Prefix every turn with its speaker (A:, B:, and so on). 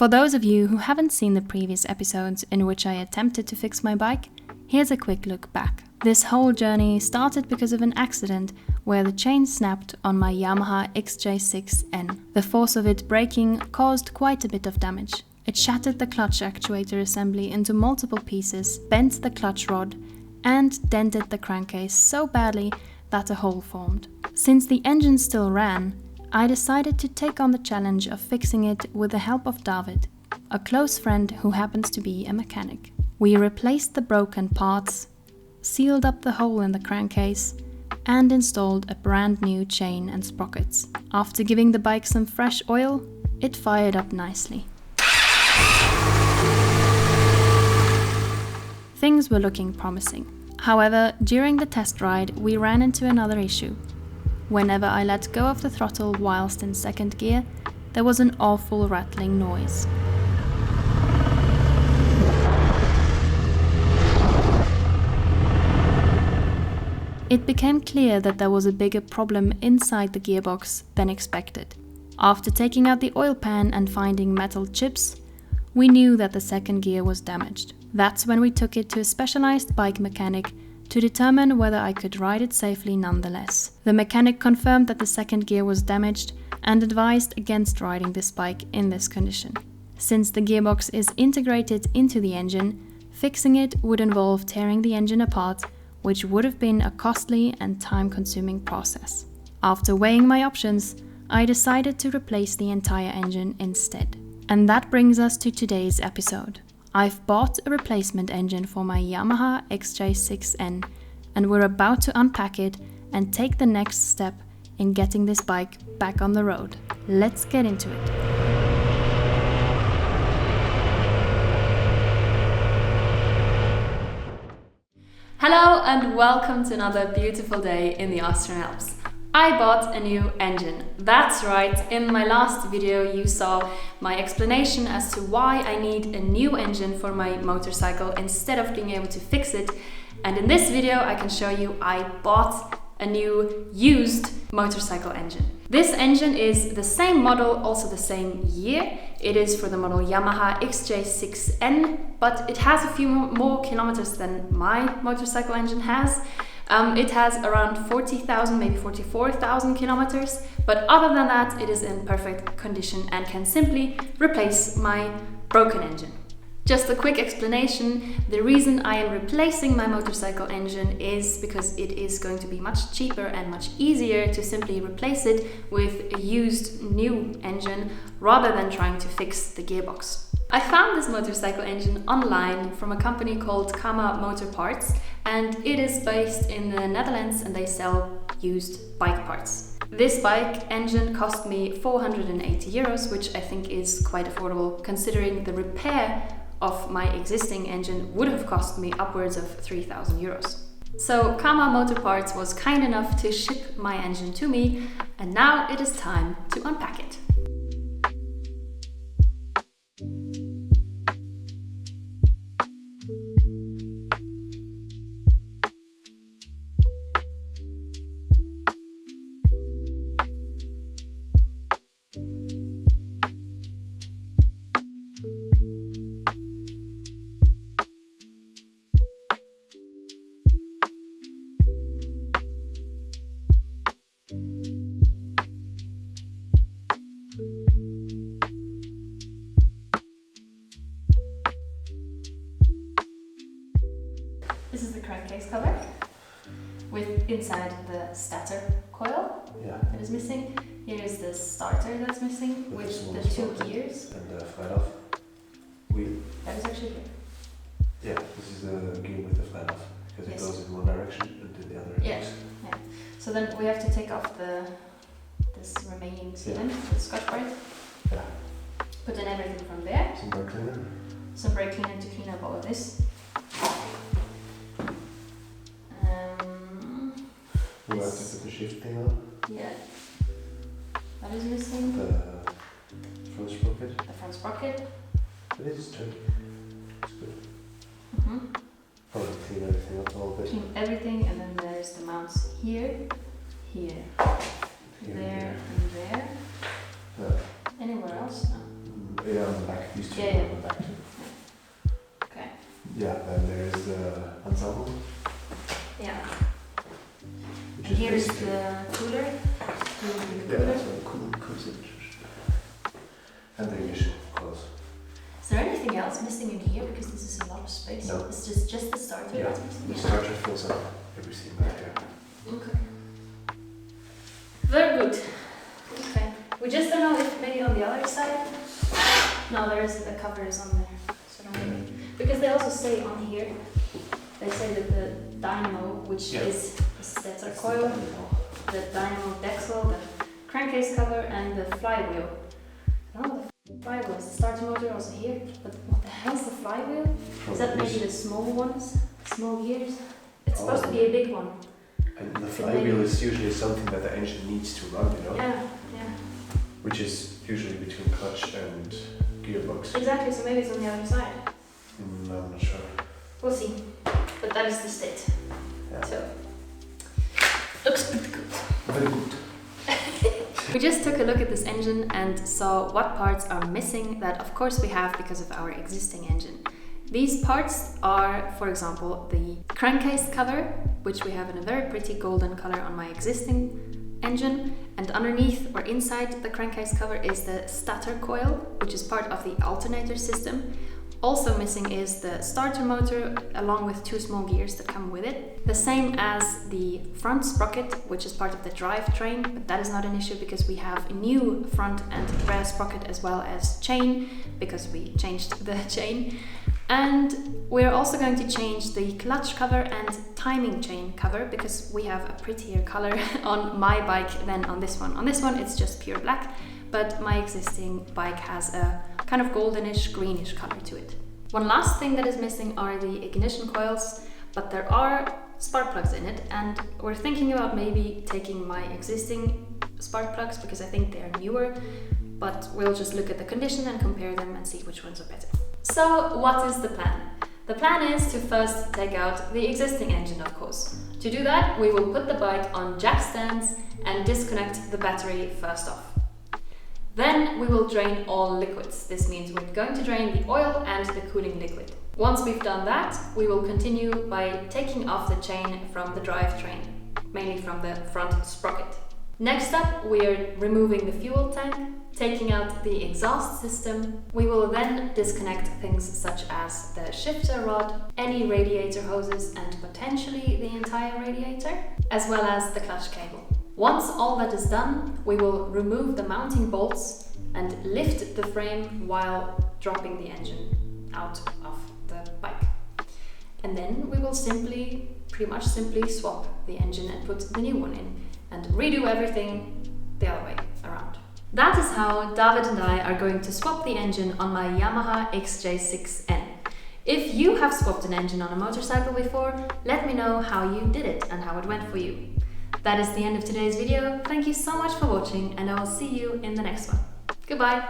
A: For those of you who haven't seen the previous episodes in which I attempted to fix my bike, here's a quick look back. This whole journey started because of an accident where the chain snapped on my Yamaha XJ6N. The force of it breaking caused quite a bit of damage. It shattered the clutch actuator assembly into multiple pieces, bent the clutch rod, and dented the crankcase so badly that a hole formed. Since the engine still ran, I decided to take on the challenge of fixing it with the help of David, a close friend who happens to be a mechanic. We replaced the broken parts, sealed up the hole in the crankcase, and installed a brand new chain and sprockets. After giving the bike some fresh oil, it fired up nicely. Things were looking promising. However, during the test ride, we ran into another issue. Whenever I let go of the throttle whilst in second gear, there was an awful rattling noise. It became clear that there was a bigger problem inside the gearbox than expected. After taking out the oil pan and finding metal chips, we knew that the second gear was damaged. That's when we took it to a specialized bike mechanic to determine whether I could ride it safely nonetheless. The mechanic confirmed that the second gear was damaged and advised against riding this bike in this condition. Since the gearbox is integrated into the engine, fixing it would involve tearing the engine apart, which would have been a costly and time-consuming process. After weighing my options, I decided to replace the entire engine instead. And that brings us to today's episode. I've bought a replacement engine for my Yamaha XJ6N, and we're about to unpack it and take the next step in getting this bike back on the road. Let's get into it. Hello and welcome to another beautiful day in the Austrian Alps. I bought a new engine. That's right, in my last video you saw my explanation as to why I need a new engine for my motorcycle instead of being able to fix it. And in this video I can show you I bought a new used motorcycle engine. This engine is the same model, also the same year. It is for the model Yamaha XJ6N, but it has a few more kilometers than my motorcycle engine has. It has around 40,000, maybe 44,000 kilometers, but other than that, it is in perfect condition and can simply replace my broken engine. Just a quick explanation, the reason I am replacing my motorcycle engine is because it is going to be much cheaper and much easier to simply replace it with a used new engine rather than trying to fix the gearbox. I found this motorcycle engine online from a company called Kama Motor Parts, and it is based in the Netherlands and they sell used bike parts. This bike engine cost me 480 euros, which I think is quite affordable considering the repair of my existing engine would have cost me upwards of 3,000 euros. So Kama Motor Parts was kind enough to ship my engine to me, and now it is time to unpack it. This is the crankcase cover with inside the starter coil that is missing. Here is the starter that's missing with the two gears.
B: And the flat off wheel.
A: That is actually here.
B: Yeah, this is the gear with the flat off because it goes in one direction and in the other.
A: Yeah. So then we have to take off this remaining sealant with Scotch Brite.
B: Yeah.
A: Put in everything from there.
B: Some brake cleaner.
A: Some brake cleaner to clean up all of this.
B: We have to put the shift thing on.
A: Yeah. That is missing.
B: The front sprocket.
A: The front sprocket.
B: It is tricky. It's good.
A: Mm-hmm.
B: Probably clean everything up a little bit.
A: Clean everything, and then there's the mounts here, there, and there. Anywhere else? No.
B: Yeah, on the back. These two
A: Yeah, yeah.
B: are on the back too.
A: Okay.
B: Yeah, then there is the ensemble,
A: Yeah.
B: which
A: And
B: is
A: here is
B: basically-
A: the cooler.
B: Yeah, that's a cool signature. And the ignition coils.
A: Is there anything else missing in here? Because this is a lot of space.
B: No.
A: It's just the starter
B: Yeah,
A: that's missing?
B: the starter fills up everything back there.
A: Okay. Very good. Okay. We just don't know if maybe on the other side. No, there isn't. The cover is on there. So don't worry. Because they also say on here, they say that the dynamo, which
B: Yeah.
A: is that's our coil, the dynamo dexel, the crankcase cover, and the flywheel. I don't know what the flywheel is. The starter motor also here, but what the hell is the flywheel? Is that maybe the small ones, small gears? It's supposed to be a big one.
B: And the flywheel is usually something that the engine needs to run, you know?
A: Yeah, yeah.
B: Which is usually between clutch and gearbox.
A: Exactly, so maybe it's on the other side.
B: I'm not sure.
A: We'll see. But that is the state.
B: Yeah.
A: So, looks pretty good.
B: Very good.
A: We just took a look at this engine and saw what parts are missing that of course we have because of our existing engine. These parts are, for example, the crankcase cover, which we have in a very pretty golden color on my existing engine, and underneath or inside the crankcase cover is the stator coil, which is part of the alternator system. Also missing is the starter motor along with two small gears that come with it. The same as the front sprocket, which is part of the drivetrain, but that is not an issue because we have a new front and rear sprocket as well as chain, because we changed the chain. And we're also going to change the clutch cover and timing chain cover because we have a prettier color on my bike than on this one. On this one it's just pure black, but my existing bike has a kind of goldenish, greenish color to it. One last thing that is missing are the ignition coils, but there are spark plugs in it, and we're thinking about maybe taking my existing spark plugs because I think they are newer, but we'll just look at the condition and compare them and see which ones are better. So what is the plan? The plan is to first take out the existing engine, of course. To do that, we will put the bike on jack stands and disconnect the battery first off. Then we will drain all liquids. This means we're going to drain the oil and the cooling liquid. Once we've done that, we will continue by taking off the chain from the drivetrain, mainly from the front sprocket. Next up, we are removing the fuel tank, taking out the exhaust system. We will then disconnect things such as the shifter rod, any radiator hoses and potentially the entire radiator, as well as the clutch cable. Once all that is done, we will remove the mounting bolts and lift the frame while dropping the engine out of the bike. And then we will pretty much simply swap the engine and put the new one in and redo everything the other way around. That is how David and I are going to swap the engine on my Yamaha XJ6N. If you have swapped an engine on a motorcycle before, let me know how you did it and how it went for you. That is the end of today's video. Thank you so much for watching and I will see you in the next one. Goodbye!